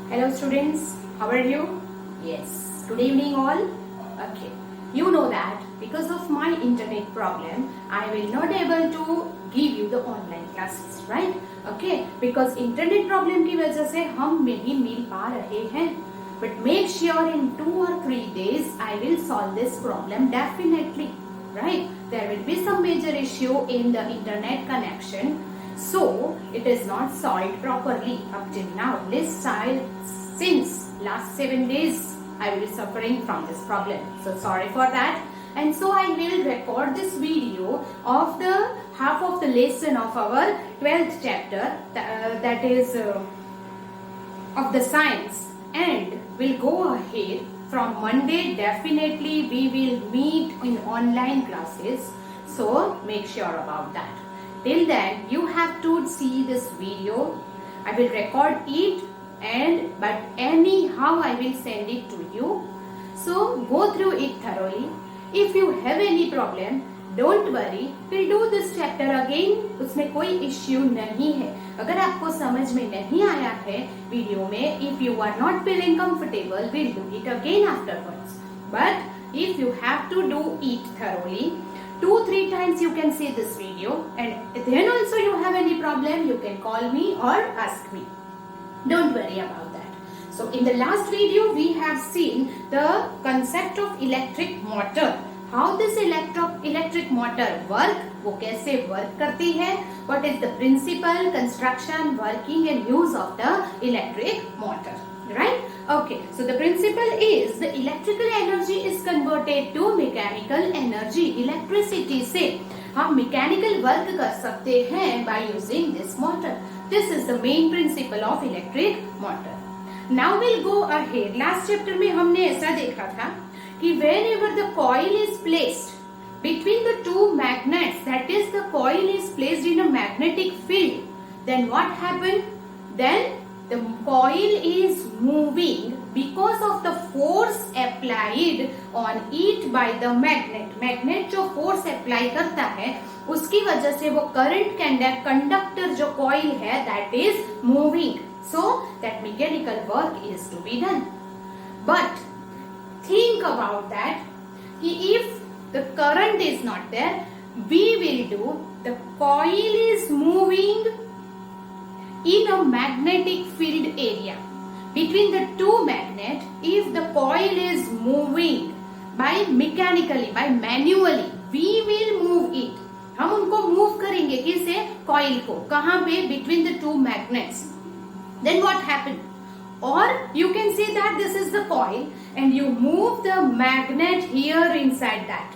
Hello students, how are you? Yes, good evening all. Okay, you know that because of my internet problem, I will not able to give you the online classes, right? Okay, because internet problem की वजह से हम नहीं मिल पा रहे हैं. But make sure in 2 or 3 days I will solve this problem definitely, right? There will be some major issue in the internet connection. So it is not solved properly up till now. Since last 7 days I will be suffering from this problem. So sorry for that. And so I will record this video of the half of the lesson of our 12th chapter that is of the science, and we'll go ahead from Monday. Definitely we will meet in online classes. So make sure about that. Till then, you have to see this video. I will record it, but anyhow I will send it to you. So go through it thoroughly. If you have any problem, don't worry. We'll do this chapter again. उसमें कोई issue नहीं है. अगर आपको समझ में नहीं आया है वीडियो में, if you are not feeling comfortable, we'll do it again afterwards. But if you have to do it thoroughly, 2-3 times you can see this video, and then also you have any problem, you can call me or ask me. Don't worry about that. So in the last video we have seen the concept of electric motor. How this electric motor work, वो कैसे work करती है, what is the principle, construction, working and use of the electric motor, right? Okay, so the principle is the electrical energy is converted to mechanical energy. Electricity से हम mechanical work कर सकते हैं by using this motor. This is the main principle of electric motor. Now we'll go ahead. Last chapter में हमने ऐसा देखा था कि whenever the coil is placed between the two magnets, that is the coil is placed in a magnetic field, then what happened? Then the coil is moving because of the force applied on it by the magnet. Magnet जो force apply करता है उसकी वजह से वो current conductor जो coil है that is moving. So that mechanical work is to be done. But think about that कि if the current is not there, we will do the coil is moving in a magnetic field area between the two magnets. If the coil is moving by mechanically, by manually, we will move it. हम उनको move करेंगे किसे? coil को. कहाँ पे? Between the two magnets. Then what happened? Or you can see that this is the coil and you move the magnet here inside that.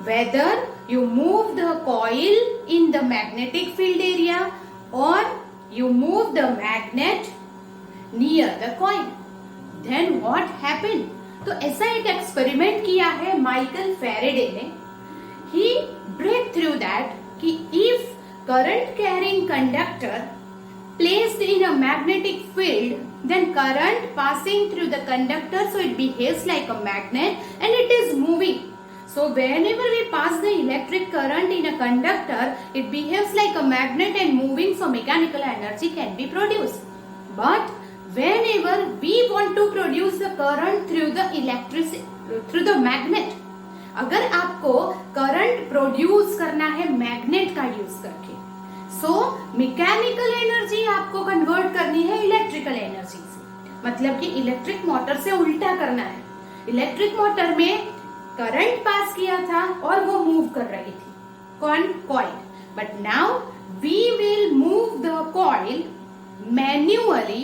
Whether you move the coil in the magnetic field area or you move the magnet near the coil, then what happened? तो ऐसा एक experiment किया है Michael Faraday ने. He break through that कि if current carrying conductor placed in a magnetic field, then current passing through the conductor, so it behaves like a magnet and it is moving. So whenever we pass the electric current in a conductor, it behaves like a magnet and moving, so mechanical energy can be produced. But whenever we want to produce the current through the magnet, अगर आपको current produce करना है magnet का use करके, so mechanical energy आपको convert करनी है electrical energy से. मतलब कि इलेक्ट्रिक मोटर से उल्टा करना है. इलेक्ट्रिक मोटर में करंट पास किया था और वो मूव कर रही थी. कौन? Coil. But now we will move the coil manually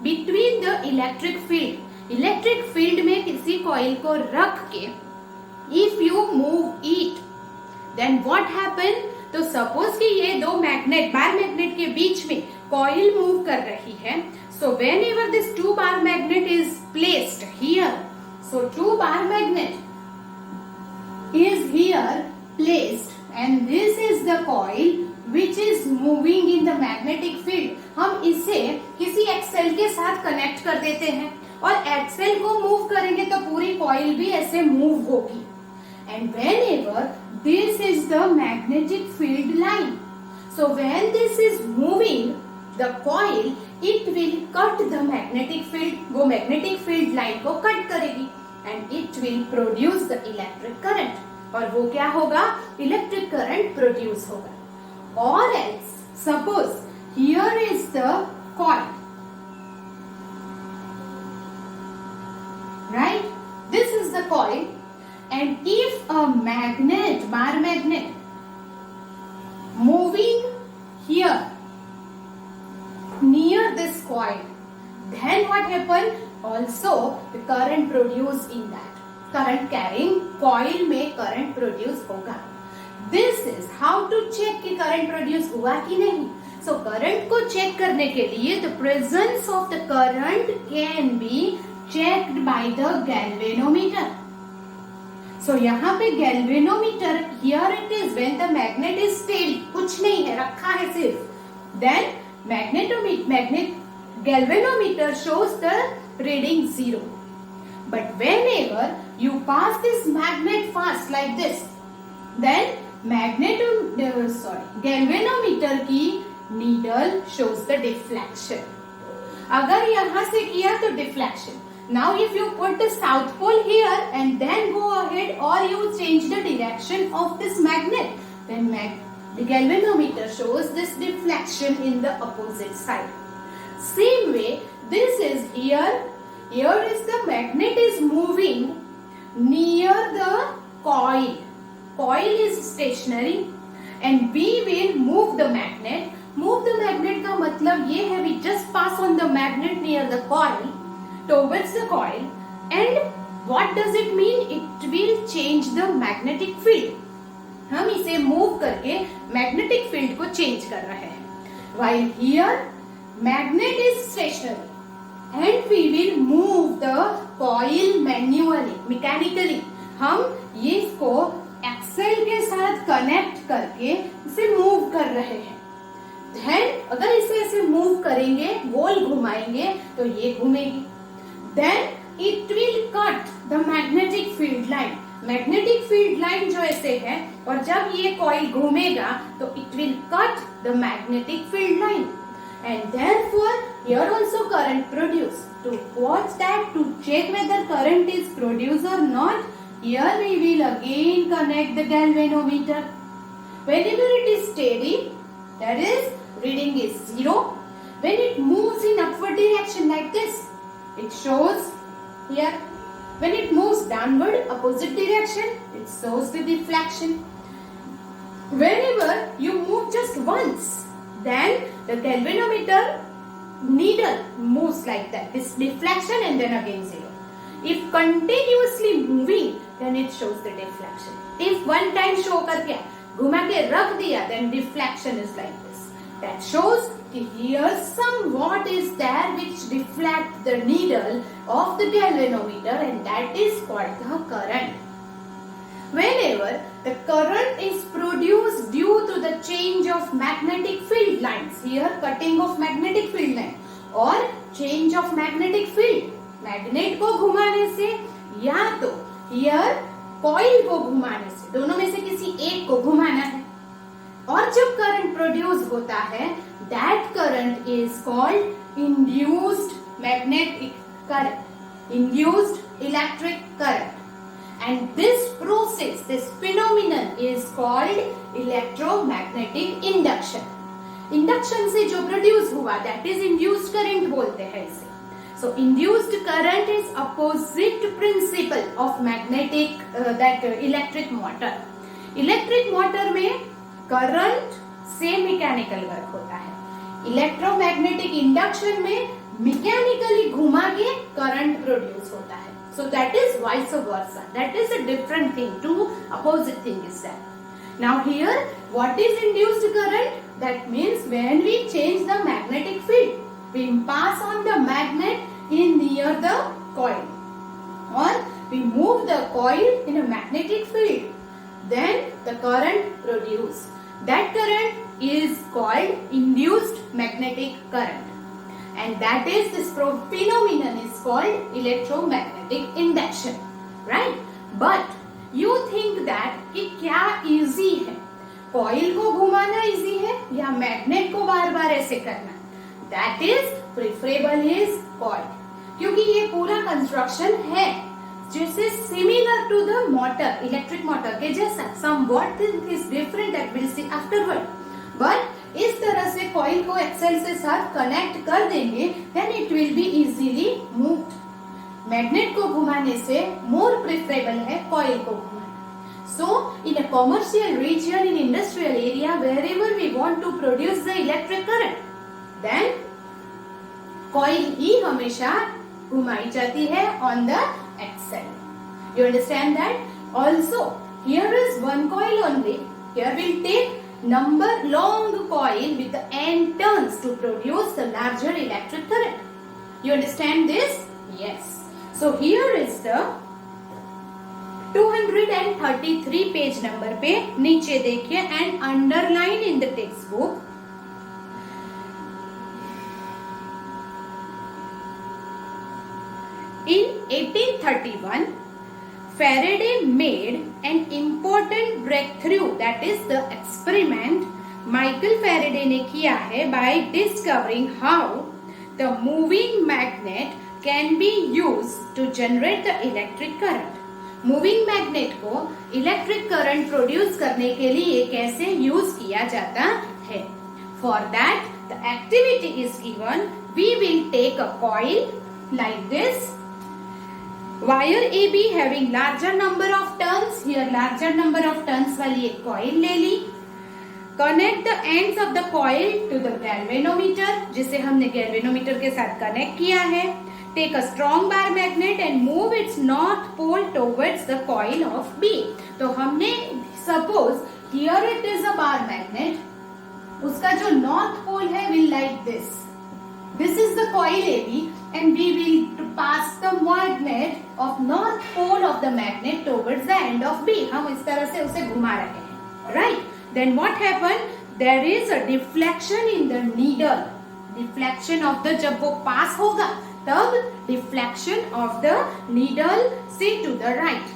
between the electric field. Electric field में किसी कॉइल को रख के if you move it, then what happen? तो सपोज कि ये दो मैग्नेट, बार मैग्नेट के बीच में कॉइल मूव कर रही है. So when ever this 2 bar magnet is placed here, so 2 bar magnet is here placed and this is the coil which is moving in the magnetic field. हम इसे किसी Excel के साथ कनेक्ट कर देते हैं और एक्सेल को मूव करेंगे तो पूरी कॉइल भी ऐसे मूव होगी. And whenever this is the magnetic field line, so when this is moving, the coil, it will cut the magnetic field. वो magnetic field line को cut करेगी and it will produce the electric current. और वो क्या होगा? Electric current produce होगा. Or else, suppose here is the coil, right? This is the coil, and if a magnet, bar magnet, moving here near this coil, then what happen? Also the current produced in that current carrying coil में current produce होगा. This is how to check कि current produce हुआ कि नहीं. So current को check करने के लिए the presence of the current can be checked by the galvanometer. So यहाँ पे galvanometer, here it is when the magnet is steady, कुछ नहीं है, रखा है सिर्फ. Then galvanometer shows the reading 0. But whenever you pass this magnet fast like this, then galvanometer की needle shows the deflection. अगर यहाँ से किया तो deflection. Now if you put the south pole here and then go ahead or you change the direction of this magnet, then the galvanometer shows this deflection in the opposite side. Same way, this is here. Here is the magnet is moving near the coil. Coil is stationary and we will move the magnet. Move the magnet का मतलब ये है we just pass on the magnet near the coil towards the coil, and what does it mean? It will change the magnetic field. हम इसे move करके magnetic field को change कर रहे हैं. While here magnet is stationary and we will move the coil manually, mechanically. हम ये इसको एक्सेल के साथ कनेक्ट करके इसे मूव कर रहे हैं. Then अगर इसे ऐसे मूव करेंगे, गोल घुमाएंगे तो ये घूमेगी. Then it will cut the magnetic field line. Magnetic field line जो ऐसे है और जब ये कॉइल घूमेगा तो it will cut the magnetic field line, and therefore here also current produced. To watch that, to check whether current is produced or not, here we will again connect the galvanometer. Whenever it is steady, that is reading is 0. When it moves in upward direction like this, it shows here. When it moves downward, opposite direction, it shows the deflection. Whenever you move just once, then the galvanometer needle moves like that. This deflection and then again 0. If continuously moving, then it shows the deflection. If one time show करके घुमा के रख दिया, then deflection is like this. That shows here somewhat is there which deflect the needle of the galvanometer, and that is called the current. Whenever the current is produced due to the change of magnetic field lines, here cutting of magnetic field line or change of magnetic field, magnet को घुमाने से या तो here coil को घुमाने से, दोनों में से किसी एक को घुमाना है, और जब करंट प्रोड्यूस होता है, that current is called induced magnetic current, induced electric current, and this process, this phenomenon is called electromagnetic induction. Induction से जो प्रोड्यूस हुआ, that is induced current बोलते हैं इसे. So induced current is opposite principle of magnetic electric motor. Electric motor में current से mechanical work होता है. इलेक्ट्रोमैग्नेटिक इंडक्शन में मैकेनिकली घुमा के करंट प्रोड्यूस होता है. So that is vice versa. That is a different thing. Two opposite thing is that. Now here, what is induced current? That means when we change the magnetic field, we pass on the magnet in near the coil, or we move the coil in a magnetic field, then the current produced. That current is called induced magnetic current, and that is this phenomenon is called electromagnetic induction, right? But you think that कि क्या easy है, coil को घुमाना easy है या magnet को बार बार ऐसे करना? That is preferable is coil, क्योंकि ये पूरा कंस्ट्रक्शन है जैसे similar to the motor, electric motor के जैसा. Somewhat is different that will see afterward, but इस तरह से कॉइल को एक्सेल से साथ कनेक्ट कर देंगे then it will be easily moved. Magnet को घुमाने से मोर प्रिफरेबल है कॉइल को घुमाना. So in a commercial region, in industrial area, wherever we want to produce the electric current, then coil ही हमेशा घुमाई जाती है on the axle. You understand that? Also, here is one coil only. Here we'll take number long coil with the end turns to produce the larger electric current. You understand this? Yes. So here is the 233 page number पे नीचे देखिए and underline in the text book. In 1831, Faraday made an important breakthrough, that is the experiment Michael Faraday ने किया है by discovering how the moving magnet can be used to generate the electric current. Moving magnet को electric current produce करने के लिए कैसे use किया जाता है. For that the activity is given. We will take a coil like this. Wire A B having larger number of turns. Here larger number of turns वाली एक कॉइल ले ली. Connect the ends of the coil to the galvanometer, जिसे हमने galvanometer के साथ connect किया है. Take a strong bar magnet and move its north pole towards the coil of B. तो हमने suppose here it is a bar magnet. उसका जो north pole है will like this. This is the coil AB and we will pass the magnet of north pole of the magnet towards the end of B. हम इस तरह से उसे घुमा रहे हैं, right? Then what happened? There is a deflection in the needle. Deflection of the जब वो pass होगा तब deflection of the needle say to the right,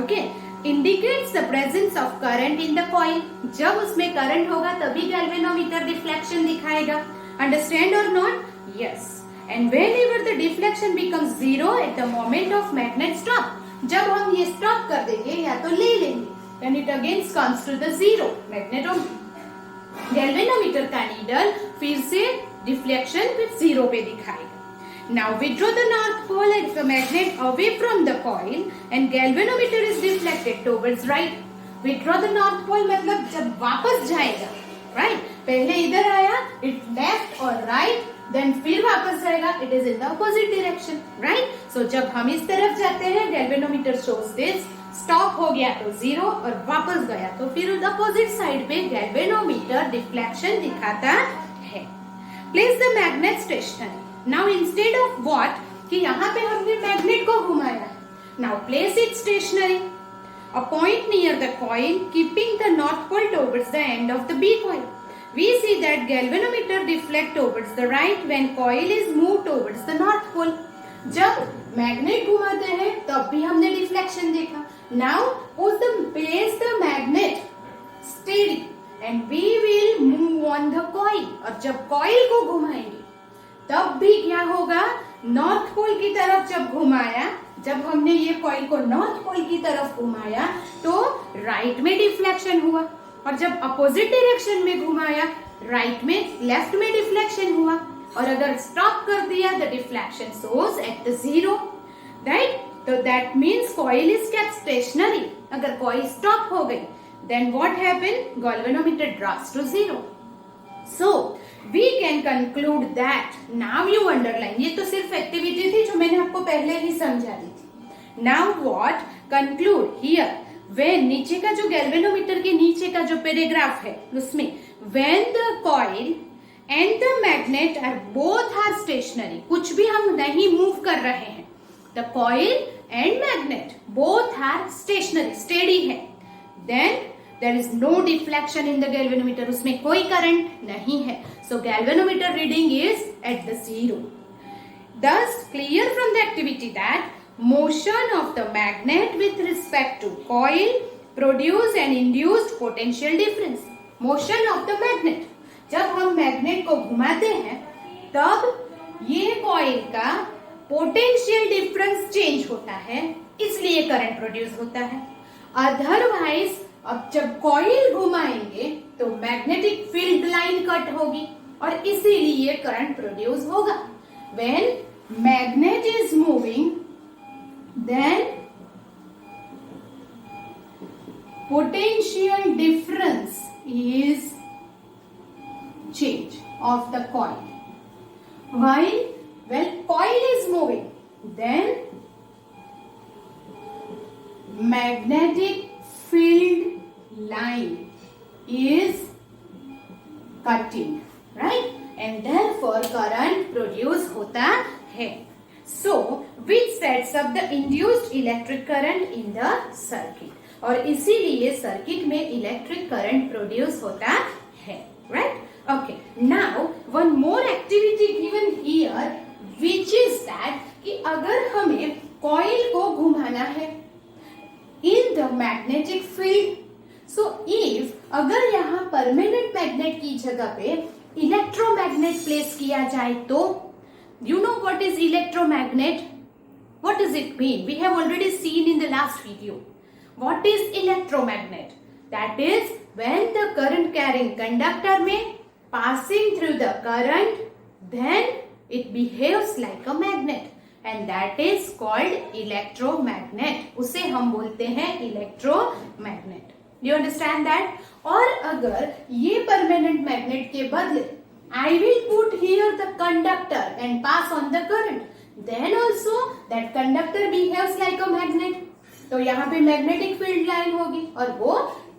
okay, indicates the presence of current in the coil. जब उसमें current होगा तभी galvanometer deflection दिखाएगा. Understand or not? Yes. And whenever the deflection becomes zero at the moment of magnet stop, जब हम ये stop कर देंगे या तो ले लेंगे, then it again comes to the zero. Galvanometer का नीडल फिर से डिफ्लेक्शन फिर जीरो पे दिखाएगा. Now withdraw the north pole of the magnet away from the coil and galvanometer is deflected towards right. Withdraw the north pole मतलब जब वापस जाएगा, right? पहले इधर आया, it left or right, then फिर वापस जाएगा, it is in the opposite direction, right? So जब हम इस तरफ जाते हैं, galvanometer shows this. स्टॉप हो गया तो जीरो और वापस गया तो फिर अपोजिट साइड पे गैल्वेनोमीटर डिफ्लेक्शन दिखाता है. Place the magnet stationary. Now instead of what कि यहाँ पे हमने मैग्नेट को घुमाया है. Now place it stationary. A point near the coil keeping the north pole towards the end of the B coil. We see that galvanometer deflect towards the right when coil is moved towards the north pole. जब magnet घुमाते हैं तब भी हमने deflection देखा. Now place the magnet steady and we will move on the coil. और जब coil को घुमाएंगे तब भी क्या होगा, नॉर्थ पोल की तरफ जब घुमाया, जब हमने ये कॉइल को नॉर्थ पोल की तरफ घुमाया तो राइट में डिफ्लेक्शन हुआ और जब अपोजिट डायरेक्शन में घुमाया राइट में लेफ्ट में डिफ्लेक्शन हुआ और अगर स्टॉप कर दिया the deflection source at the zero, right? तो that means coil is kept stationary. अगर कॉइल स्टॉप हो गई then what happen, galvanometer drops to zero. So we can conclude that. now you underline. ये तो सिर्फ activity थी जो मैंने आपको पहले ही समझा दी थी. now what conclude here when नीचे का जो गैल्वेनोमीटर के नीचे का जो पैराग्राफ है उसमें when the coil and the magnet are both are stationary, कुछ भी हम नहीं मूव कर रहे हैं, the coil and magnet both are stationary, steady है, then there is no deflection in the galvanometer. उसमें कोई करंट नहीं है. So galvanometer reading is at the zero. Thus clear from the activity that motion of the magnet with respect to coil produce an induced potential difference. Motion of the magnet. जब हम magnet को घुमाते हैं तब ये coil का potential difference change होता है, इसलिए करंट प्रोड्यूस होता है। अदरवाइज अब जब कॉइल घुमाएंगे तो मैग्नेटिक फील्ड लाइन कट होगी और इसीलिए करंट प्रोड्यूस होगा। When magnet is moving then potential difference is change of the coil. While when coil is moving, then magnetic field line is cutting, right? And therefore current produce होता है. So which sets up the induced electric current in the circuit. और इसीलिए circuit में electric current produce होता है, right? Okay, now one more activity given here, which is that कि अगर हमें कॉइल को घुमाना है in the magnetic field, so if अगर यहाँ परमानेंट मैग्नेट की जगह पे इलेक्ट्रोमैग्नेट प्लेस किया जाए तो you know what is electromagnet? What does it mean? We have already seen in the last video. What is electromagnet? That is when the current carrying conductor में passing through the current, then it behaves like a magnet, and that is called electromagnet. उसे हम बोलते हैं electromagnet. Do you understand that? और अगर ये permanent magnet के बदले I will put here the conductor and pass on the current, then also that conductor behaves like a magnet. तो यहाँ पे magnetic field line होगी और वो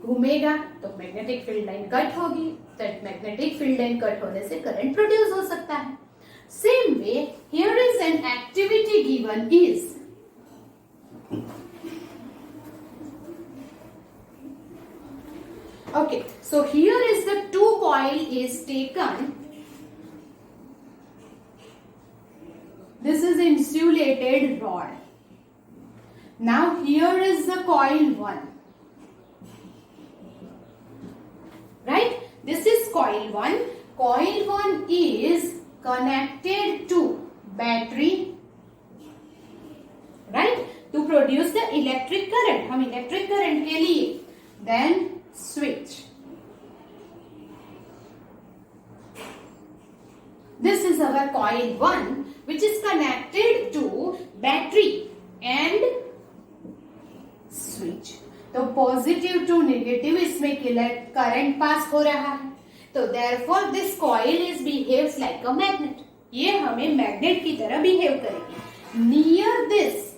घूमेगा तो मैग्नेटिक फील्ड लाइन कट होगी, तो मैग्नेटिक फील्ड लाइन कट होने से करंट प्रोड्यूस हो सकता है। Same way here is an activity given is okay, so here is the two coil is taken. This is insulated rod. Now here is the coil 1. Right? This is coil 1. Coil 1 is connected to battery, right? To produce the electric current. हम electric current के लिए then switch. This is our coil 1 which is connected to battery and switch. तो positive to negative इसमें current pass हो रहा है, तो therefore this coil is behaves like a magnet. ये हमें मैग्नेट की तरह बिहेव करेगी. Near this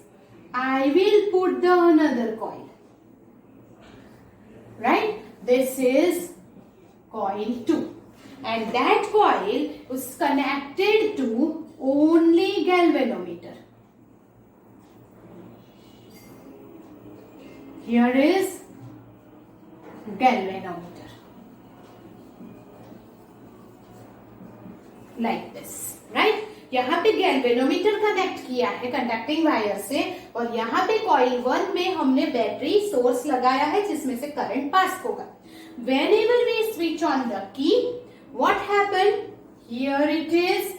I will put the another coil, right? This is coil 2 and that coil is connected to only galvanometer. Here is galvanometer like this, right? यहाँ पे galvanometer connect किया है conducting wire से और यहाँ पे coil 1 में हमने बैटरी सोर्स लगाया है जिसमें से करंट पास होगा. Whenever we switch on the key, what happen? Here it is.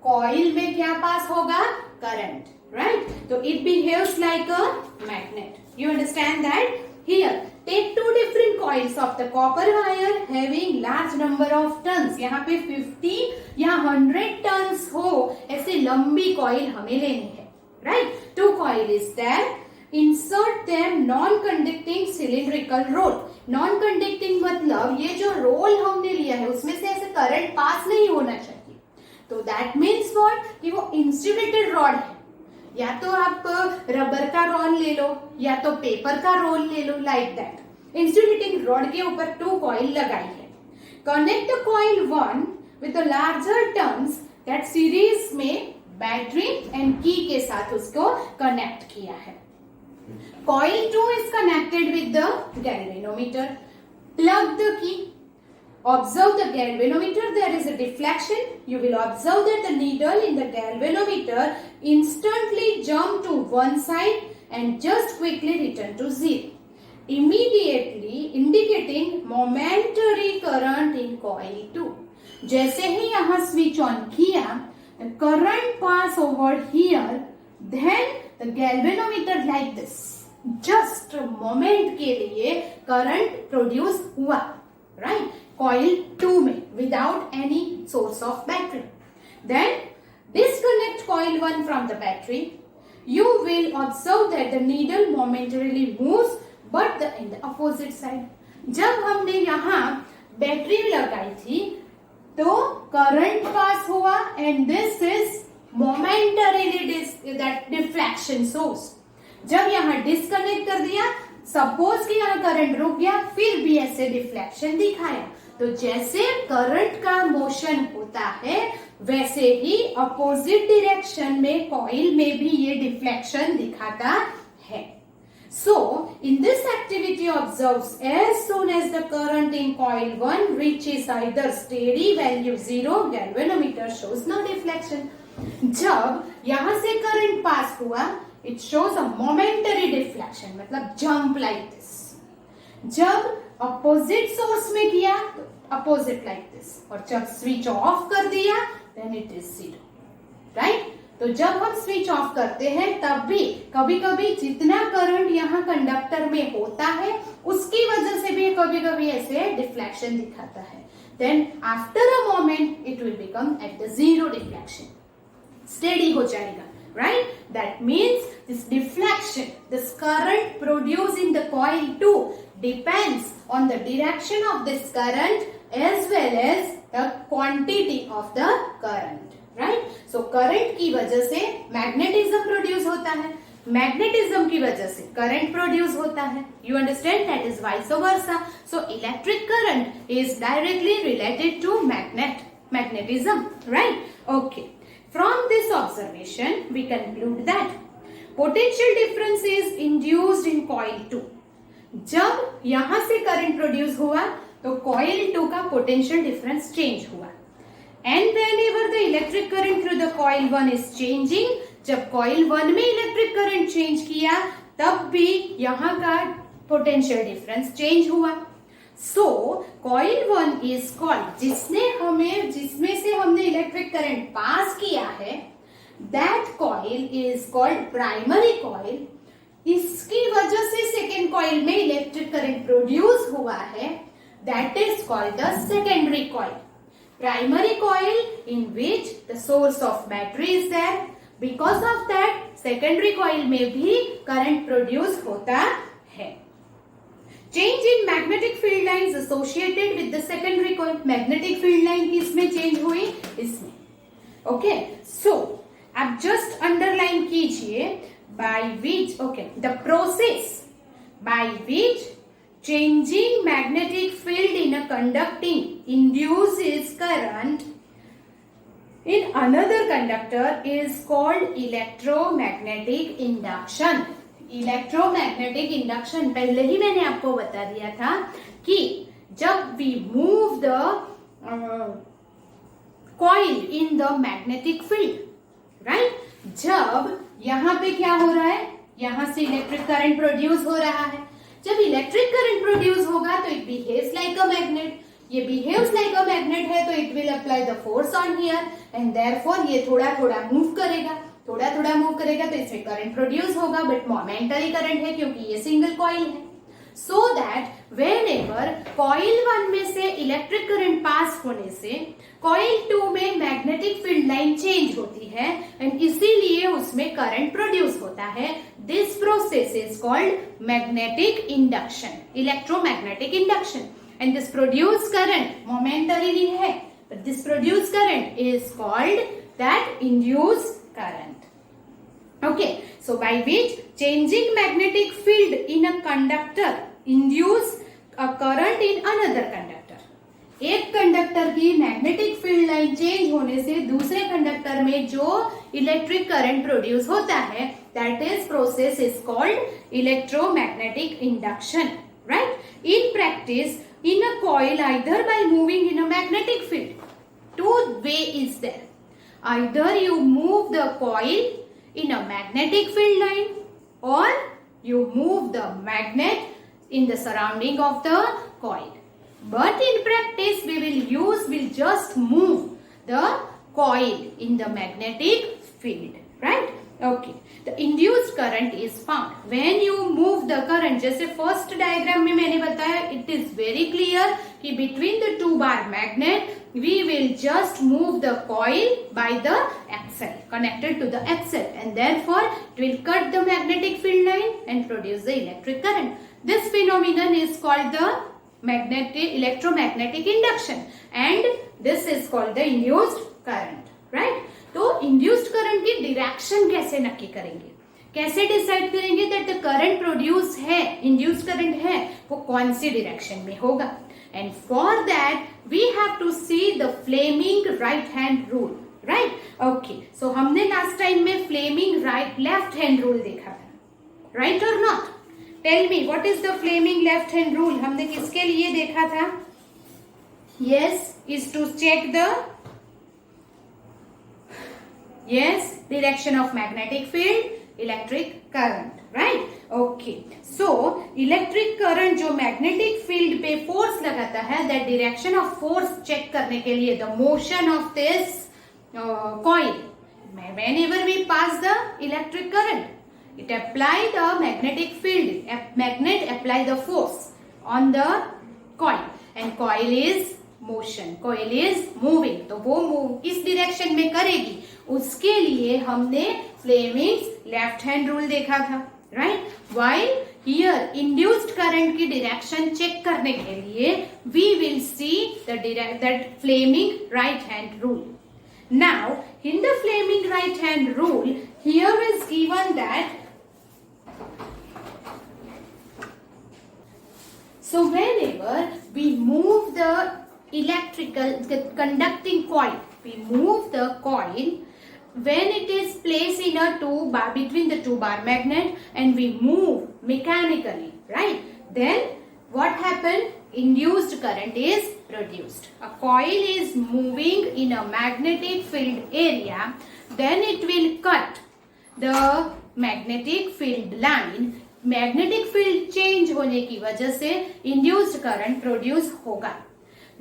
Coil में क्या पास होगा? Current, right? So it behaves like a magnet. You understand that? Here, take two different coils of the copper wire having large number of turns. यहाँ पे 50 या 100 turns हो ऐसे लंबी coil हमें लेनी है, right? Two coil is there. Insert them non-conducting cylindrical rod. Non-conducting मतलब ये जो रोल हमने लिया है उसमें से ऐसे करंट पास नहीं होना चाहिए. तो that means what? कि वो insulated rod है. या तो आप रबर का रोल ले लो या तो पेपर का रोल ले लो, लाइक दैट. इंसुलेटिंग रॉड के ऊपर 2 कॉइल लगाई है. Connect the coil 1 with the larger turns that series में बैटरी एंड की के साथ उसको कनेक्ट किया है. Coil 2 is connected with the galvanometer. Plug the key. Observe the galvanometer, there is a deflection. You will observe that the needle in the galvanometer instantly jump to one side and just quickly return to 0. Immediately indicating momentary current in coil 2. जैसे ही यहाँ switch on किया, current pass over here, then the galvanometer like this, just moment के लिए current produce हुआ, right, coil 2 में without any source of battery. Then disconnect coil 1 from the battery. You will observe that the needle momentarily moves but in the opposite side. जब हमने यहाँ battery लगाई थी तो करंट पास हुआ and this is momentarily that deflection source. जब यहाँ disconnect कर दिया, सपोज कि यहाँ करंट रुक गया, फिर भी ऐसे डिफ्लेक्शन दिखाया. तो जैसे करंट का मोशन होता है वैसे ही अपोजिट डायरेक्शन में कॉइल में भी ये डिफ्लेक्शन दिखाता है. So in this activity observes as soon as the current in coil 1 reaches either steady value 0, galvanometer shows no deflection. जब यहाँ से करंट पास हुआ, it shows a momentary deflection, मतलब jump like this. जब opposite source में किया तो opposite like this, और जब स्विच ऑफ कर दिया देन इट इज 0, राइट. तो जब हम स्विच ऑफ करते हैं तब भी कभी कभी जितना करंट यहाँ कंडक्टर में होता है उसकी वजह से भी कभी कभी ऐसे डिफ्लेक्शन दिखाता है. Then after a moment it will become at the 0 deflection, steady हो जाएगा, right? That means this deflection, this current produced in the coil 2 depends on the direction of this current as well as the quantity of the current, right? So current की वजह से magnetism produce होता है, magnetism की वजह से current produce होता है. You understand? That is vice versa. So electric current is directly related to magnetism, right? Okay. From this observation, we conclude that potential difference is induced in coil 2. जब यहाँ से current produce हुआ तो coil 2 का potential difference change हुआ. And whenever the electric current through the coil 1 is changing, जब coil 1 में electric current change किया तब भी यहाँ का पोटेंशियल डिफरेंस चेंज हुआ. So coil 1 is called, जिसमें से हमने इलेक्ट्रिक करंट पास किया है, that coil is called primary coil. इसकी वजह से सेकेंड कॉइल में इलेक्ट्रिक करंट प्रोड्यूस हुआ है, that is called the secondary coil. Primary coil in which the source of battery is there. Because of that, secondary coil में भी current produce होता है. Change in magnetic field lines associated with the secondary coil. Magnetic field line किसमें change हुई? इसमें. Okay, so अब just underline कीजिए by which, okay, the process by which changing magnetic field in a conducting induces current in another conductor is called electromagnetic induction. Electromagnetic induction पहले ही मैंने आपको बता दिया था कि जब we move the coil in the magnetic field, right, जब यहाँ पे क्या हो रहा है, यहाँ से इलेक्ट्रिक करंट प्रोड्यूस हो रहा है. जब इलेक्ट्रिक करंट प्रोड्यूस होगा तो it behaves like a magnet. ये बिहेव्स लाइक अ मैग्नेट है तो it will apply the force on here and therefore ये थोड़ा थोड़ा मूव करेगा, थोड़ा थोड़ा मूव करेगा तो इसमें करंट प्रोड्यूस होगा, बट मोमेंटरी करंट है क्योंकि ये सिंगल कॉइल है. सो दैट व्हेनेवर कॉइल 1 में से इलेक्ट्रिक करंट पास होने से कॉइल 2 में मैग्नेटिक फील्ड लाइन चेंज होती है एंड इसीलिए उसमें करंट प्रोड्यूस होता है. This process is called magnetic induction, electromagnetic induction. And this produce current momentarily है, but this produce current is called that induce current. Okay, so by which changing magnetic field in a conductor induce a current in another conductor. एक conductor की magnetic field line change होने से दूसरे conductor में जो electric current produce होता है, that is process is called electromagnetic induction, right? In practice, in a coil, either by moving in a magnetic field, two way is there. Either you move the coil in a magnetic field line or you move the magnet in the surrounding of the coil. But in practice, we'll just move the coil in the magnetic field, right? Okay. The induced current is found when you move the current. जैसे first diagram में मैंने बताया, it is very clear कि between the two bar magnet we will just move the coil by the axle, connected to the axle, and therefore it will cut the magnetic field line and produce the electric current. This phenomenon is called the electromagnetic induction, and this is called the induced current, right? तो induced current की direction कैसे नक्की करेंगे, कैसे decide करेंगे that the current produce है, induced current है, वो कौन सी डायरेक्शन में होगा? And for that we have to see the Fleming right hand rule, right? Okay, so हमने लास्ट टाइम में Fleming right left hand rule देखा था, राइट और not? Tell me what is the Fleming left hand rule? हमने किसके लिए देखा था? Yes, is to check the direction of magnetic field, electric current, right? Okay, so electric current जो magnetic field पे force लगाता है, that direction of force check करने के लिए the motion of this coil, whenever we pass the electric current, it apply the magnetic field, magnet apply the force on the coil, and coil is motion, coil is moving, तो वो move किस direction में करेगी, उसके लिए हमने Fleming's left hand rule देखा था, right? While here induced current की डायरेक्शन चेक करने के लिए we will see that Fleming right hand rule. Now in the Fleming right hand rule here is given that so whenever we move the conducting coil, we move the coil when it is placed in a between the two bar magnet, and we move mechanically, right? Then what happened? Induced current is produced. A coil is moving in a magnetic field area, then it will cut the magnetic field line. Magnetic field change होने की वजह से induced current produce होगा.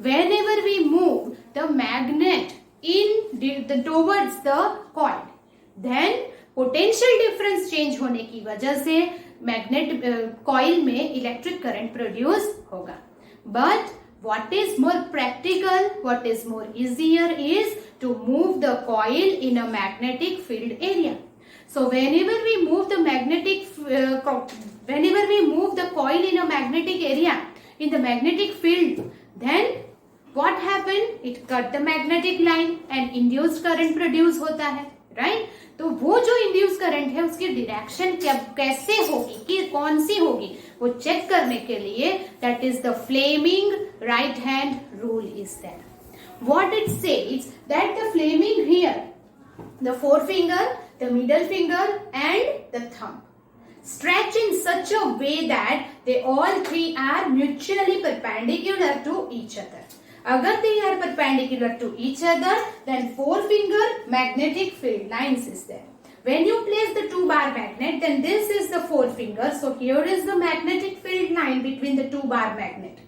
whenever we move the magnet in towards the coil, then potential difference change होने की वजह से magnet coil में इलेक्ट्रिक करंट प्रोड्यूस होगा. But what is more practical, what is more easier is to move the coil in a magnetic field area. So whenever we move the coil in a magnetic area, in the magnetic field, then what happened? It cut the magnetic line and induced current produce होता है, right? तो वो जो induced current है उसकी direction कैसे होगी, कि कौन सी होगी, वो चेक करने के लिए that is the flaming right hand rule is there. What it says that the flaming here, the forefinger, the middle finger and the thumb stretch in such a way that they all three are mutually perpendicular to each other. Agar they are perpendicular to each other, then forefinger magnetic field lines is there. When you place the two bar magnet, then this is the forefinger. So here is the magnetic field line between the two bar magnet.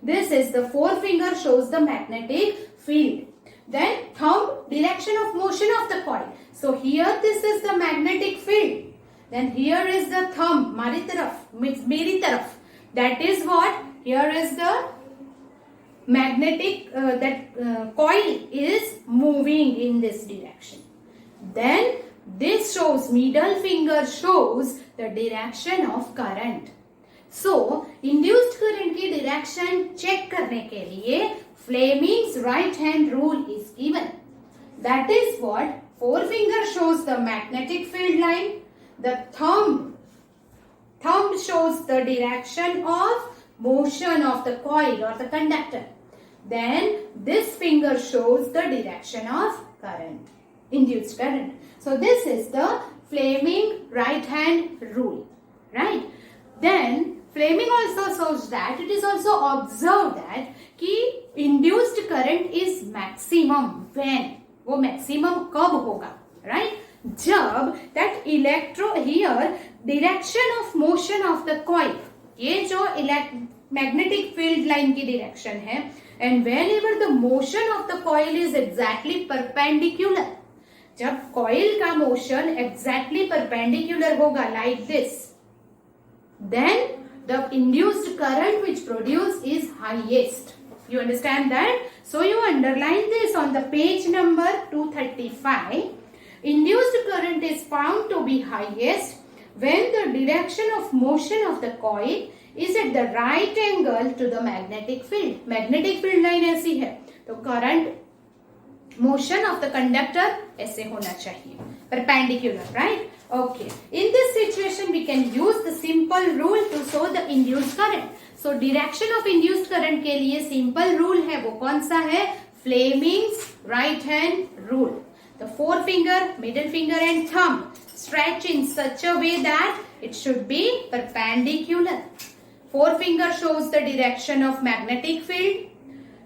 This is the forefinger, shows the magnetic field. Then thumb, direction of motion of the coil. So here this is the magnetic field. Then here is the thumb, हमारी तरफ, मेरी तरफ. That is what? Here is the magnetic, coil is moving in this direction. Then this shows, middle finger shows the direction of current. So induced current की direction check करने के लिए Fleming's right hand rule is given. That is what? Forefinger shows the magnetic field line. The thumb shows the direction of motion of the coil or the conductor. Then this finger shows the direction of current, induced current. So this is the Fleming right hand rule, right? Then Fleming also shows that it is also observed that कि induced current is maximum when, वो maximum कब होगा, right? जब that here direction of motion of the coil, ये जो magnetic field line की direction है, and whenever the motion of the coil is exactly perpendicular, जब कॉइल का मोशन एग्जैक्टली परपेंडिकुलर होगा like this, then the induced current which produced is highest. You understand that? So you underline this on the page number 235. Induced current is found to be highest when the direction of motion of the coil is at the right angle to the magnetic field. Magnetic field line ऐसी है, तो current motion of the conductor ऐसे होना चाहिए, perpendicular, right? Okay. In this situation, we can use the simple rule to show the induced current. So direction of induced current के लिए simple rule है, वो कौन सा है? Fleming's right hand rule. The forefinger, middle finger and thumb stretch in such a way that it should be perpendicular. Forefinger shows the direction of magnetic field.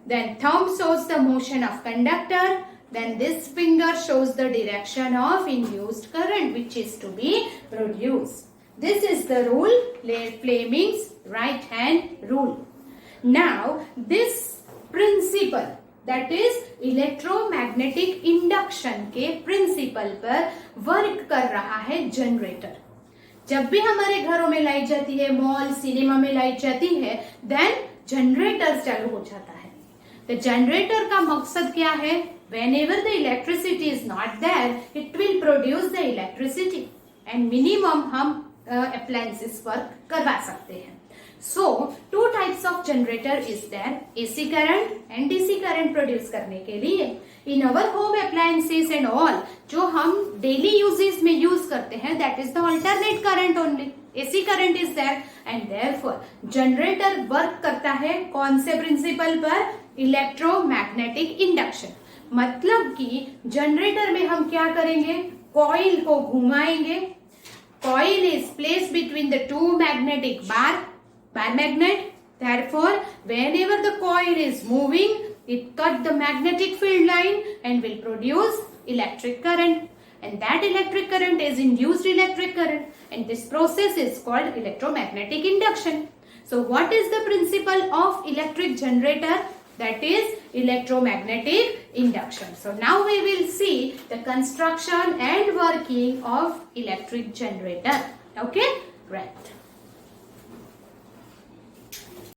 Then thumb shows the motion of conductor. Then this finger shows the direction of induced current which is to be produced. This is the rule, Fleming's right hand rule. Now this principle, that is electromagnetic induction के principle पर work कर रहा है generator. जब भी हमारे घरों में लाइट जाती है, मॉल सिनेमा में लाइट जाती है, then जनरेटर चालू हो जाता है. तो जनरेटर का मकसद क्या है? Whenever the electricity is not there, it will produce the electricity and minimum हम appliances पर करवा सकते हैं. So two types of generator is there, AC current and DC current produce करने के लिए. In our home appliances and all, जो हम daily uses में use करते हैं, that is the alternate current only. AC current is there and therefore generator work करता है कौन से principle पर? Electromagnetic induction. मतलब कि जनरेटर में हम क्या करेंगे? कॉइल को घुमाएंगे. Coil is placed between the two magnetic bar magnet. Therefore, whenever the coil is moving, it cut the magnetic field line and will produce electric current. And that electric current is induced electric current. And this process is called electromagnetic induction. So, what is the principle of electric generator? That is electromagnetic induction. So now we will see the construction and working of electric generator. Okay, right.